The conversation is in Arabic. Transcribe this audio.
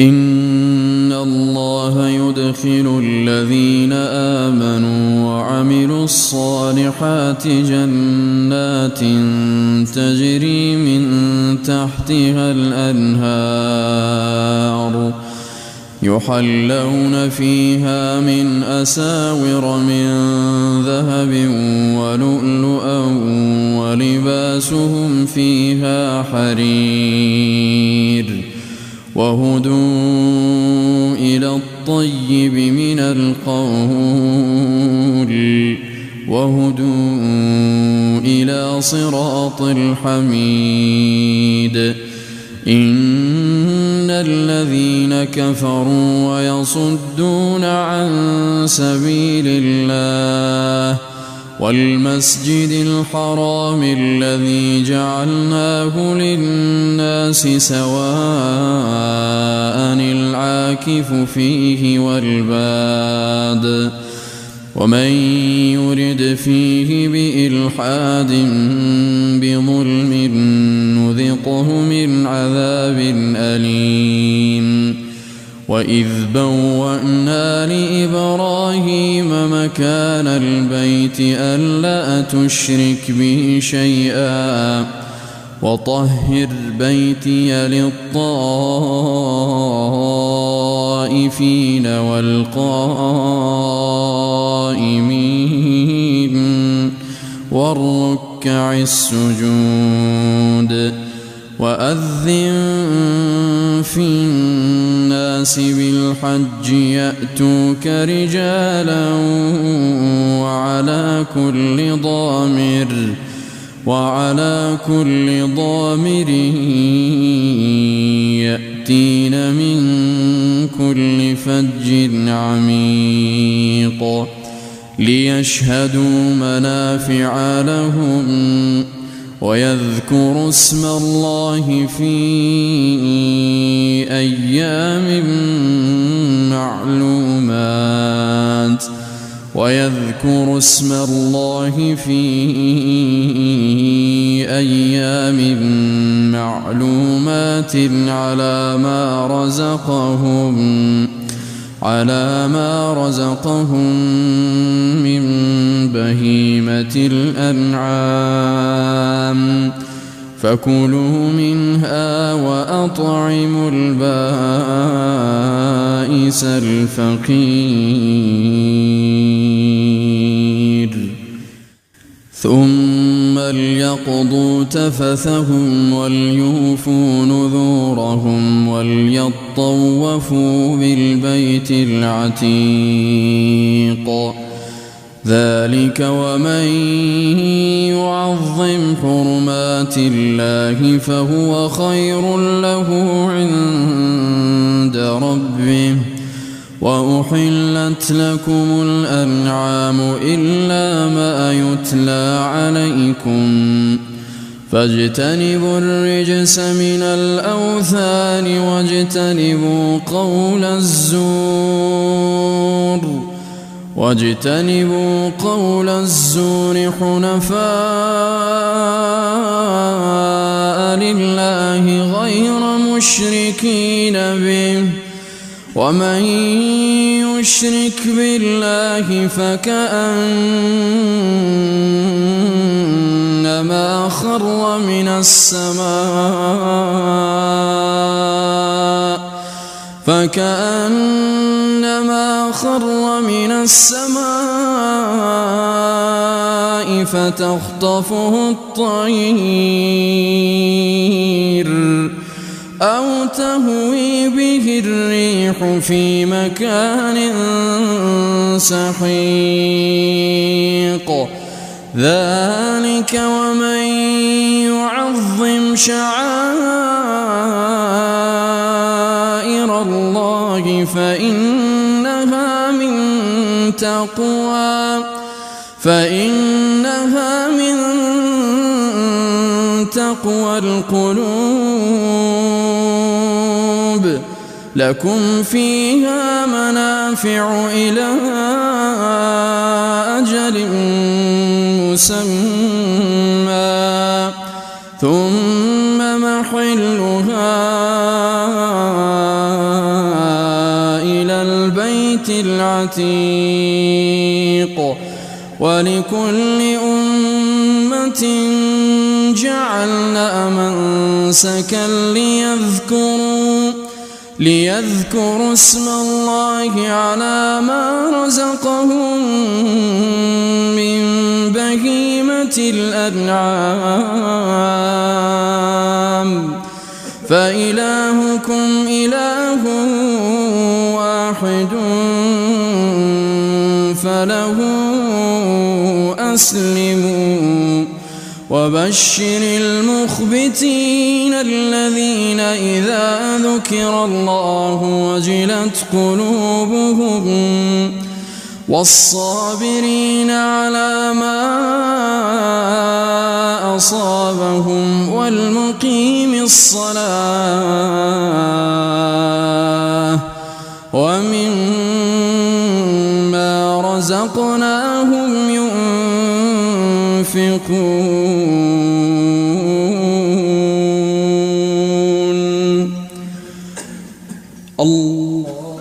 إن الله يدخل الذين آمنوا وعملوا الصالحات جنات تجري من تحتها الأنهار يحلون فيها من أساور من ذهب ولؤلؤا ولباسهم فيها حرير وهدوا إلى الطيب من القول وهدوا إلى صراط الحميد. إن الذين كفروا ويصدون عن سبيل الله والمسجد الحرام الذي جعلناه للناس سواء العاكف فيه والباد ومن يرد فيه بإلحاد بظلم نذقه من عذاب أليم. وإذ بوأنا لإبراهيم مكان البيت ألا تشرك بي شيئا وطهر بيتي للطائفين والقائمين والركع السجود. وأذن في الناس بالحج يأتوك رجالا وعلى كل ضامر يأتين من كل فج عميق ليشهدوا منافع لهم ويذكروا اسم الله في أيام معلومات على ما رزقهم من بهيمة الأنعام فكلوا منها وأطعموا البائس الفقير. ثم ليقضوا تفثهم وليوفوا نذورهم وليطوفوا بالبيت العتيق. ذلك ومن يعظم حرمات الله فهو خير له عند ربه. وأحلت لكم الأنعام إلا ما يتلى عليكم فاجتنبوا الرجس من الأوثان واجتنبوا قول الزور حنفاء لله غير مشركين به. ومن يشرك بالله فكأنما خر من السماء فتخطفه الطير أو تهوي به الريح في مكان سحيق. ذلك ومن يعظم شعائر الله فإنها من تقوى القلوب. لكم فيها منافع إلى أجل مسمى ثم محلها العتيق ولكل أمة جعلنا منسكا ليذكروا اسم الله على ما رزقهم من بهيمة الأنعام فإلهكم إله واحد فله أسلموا وبشر المخبتين الذين إذا ذكر الله وجلت قلوبهم والصابرين على ما أصابهم والمقيم الصلاة ومما رزقناهم ينفقون. الله